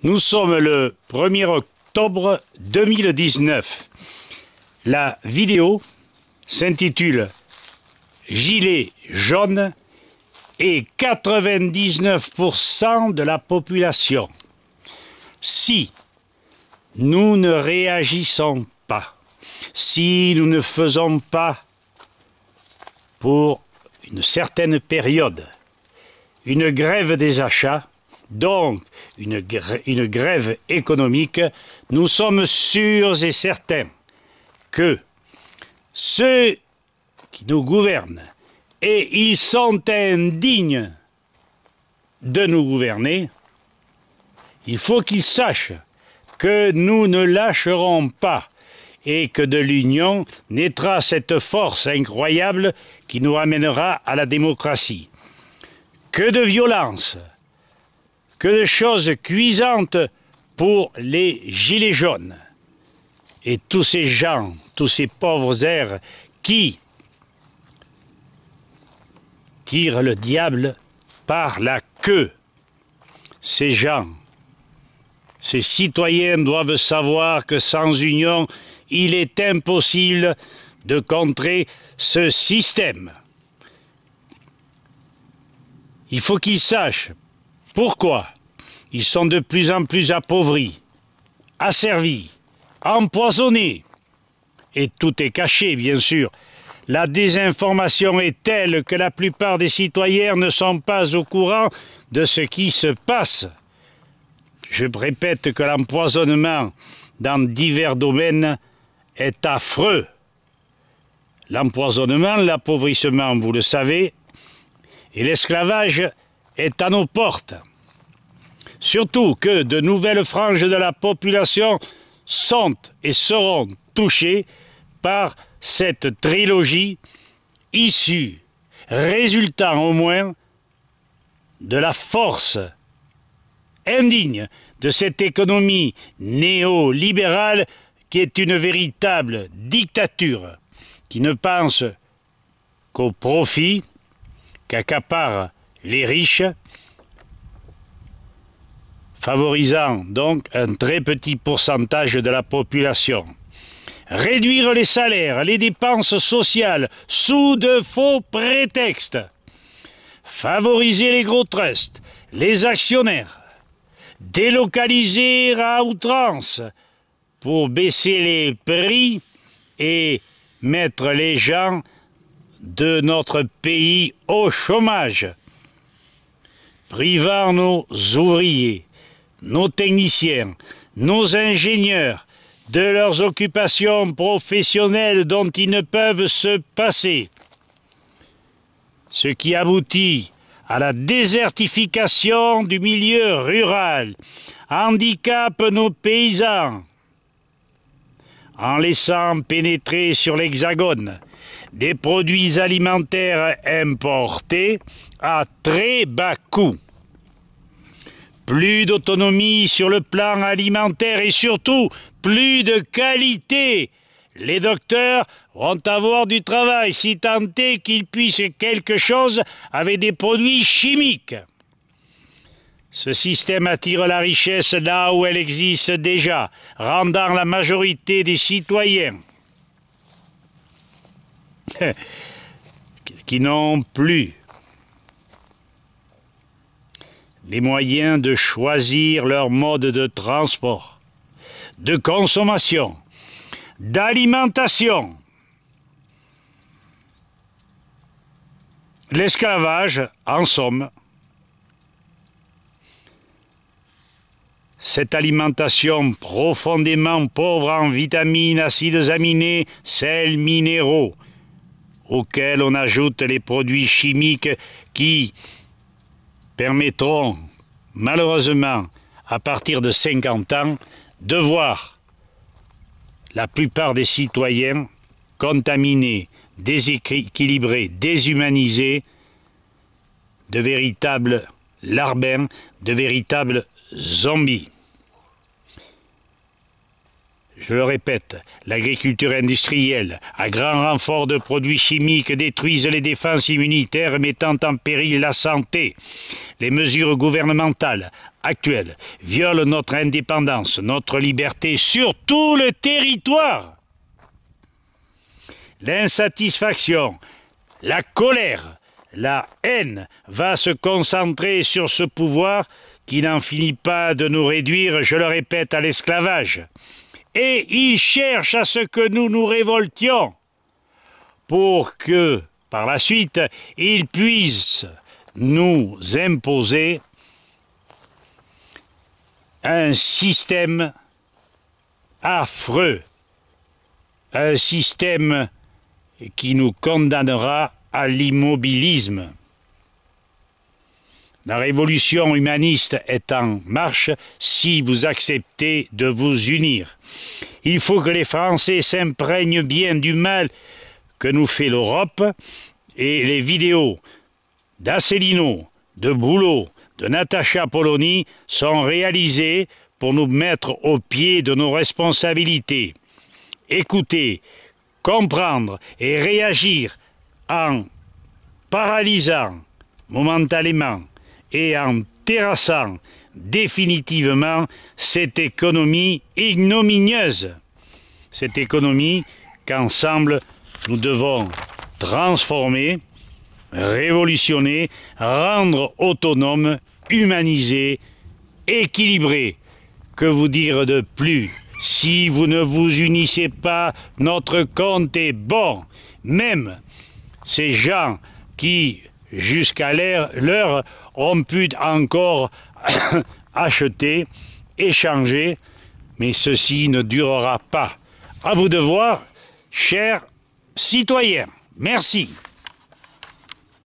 Nous sommes le 1er octobre 2019. La vidéo s'intitule « Gilet jaune et 99% de la population ». Si nous ne réagissons pas, si nous ne faisons pas pour une certaine période une grève des achats, donc une grève économique, nous sommes sûrs et certains que ceux qui nous gouvernent, et ils sont indignes de nous gouverner, il faut qu'ils sachent que nous ne lâcherons pas et que de l'union naîtra cette force incroyable qui nous ramènera à la démocratie. Que de violence, que de choses cuisantes pour les gilets jaunes et tous ces gens, tous ces pauvres airs qui tirent le diable par la queue. Ces gens, ces citoyens doivent savoir que sans union, il est impossible de contrer ce système. Il faut qu'ils sachent pourquoi ils sont de plus en plus appauvris, asservis, empoisonnés. Et tout est caché, bien sûr. La désinformation est telle que la plupart des citoyens ne sont pas au courant de ce qui se passe. Je répète que l'empoisonnement dans divers domaines est affreux. L'empoisonnement, l'appauvrissement, vous le savez, et l'esclavage est à nos portes. Surtout que de nouvelles franges de la population sont et seront touchées par cette trilogie issue, résultant au moins de la force indigne de cette économie néolibérale qui est une véritable dictature, qui ne pense qu'au profit, qu'accaparent les riches, favorisant donc un très petit pourcentage de la population. Réduire les salaires, les dépenses sociales sous de faux prétextes. Favoriser les gros trusts, les actionnaires. Délocaliser à outrance pour baisser les prix et mettre les gens de notre pays au chômage, privant nos ouvriers, nos techniciens, nos ingénieurs de leurs occupations professionnelles dont ils ne peuvent se passer, ce qui aboutit à la désertification du milieu rural, handicape nos paysans, en laissant pénétrer sur l'Hexagone des produits alimentaires importés à très bas coût. Plus d'autonomie sur le plan alimentaire et surtout plus de qualité. Les docteurs vont avoir du travail si tant est qu'ils puissent quelque chose avec des produits chimiques. Ce système attire la richesse là où elle existe déjà, rendant la majorité des citoyens qui n'ont plus les moyens de choisir leur mode de transport, de consommation, d'alimentation. L'esclavage, en somme, cette alimentation profondément pauvre en vitamines, acides aminés, sels minéraux, auxquels on ajoute les produits chimiques qui permettront, malheureusement, à partir de 50 ans, de voir la plupart des citoyens contaminés, déséquilibrés, déshumanisés, de véritables larbins, de véritables zombies. Je le répète, l'agriculture industrielle, à grand renfort de produits chimiques, détruisent les défenses immunitaires, mettant en péril la santé. Les mesures gouvernementales actuel viole notre indépendance, notre liberté sur tout le territoire. L'insatisfaction, la colère, la haine va se concentrer sur ce pouvoir qui n'en finit pas de nous réduire, je le répète, à l'esclavage. Et il cherche à ce que nous nous révoltions pour que, par la suite, il puisse nous imposer un système affreux, un système qui nous condamnera à l'immobilisme. La révolution humaniste est en marche si vous acceptez de vous unir. Il faut que les Français s'imprègnent bien du mal que nous fait l'Europe, et les vidéos d'Asselineau, de Boulot, de Natacha Polony sont réalisées pour nous mettre au pied de nos responsabilités. Écouter, comprendre et réagir en paralysant momentanément et en terrassant définitivement cette économie ignominieuse. Cette économie qu'ensemble nous devons transformer, révolutionner, rendre autonome, humaniser, équilibré. Que vous dire de plus? Si vous ne vous unissez pas, notre compte est bon. Même ces gens qui, jusqu'à l'heure, ont pu encore acheter, échanger, mais ceci ne durera pas. À vous de voir, chers citoyens. Merci.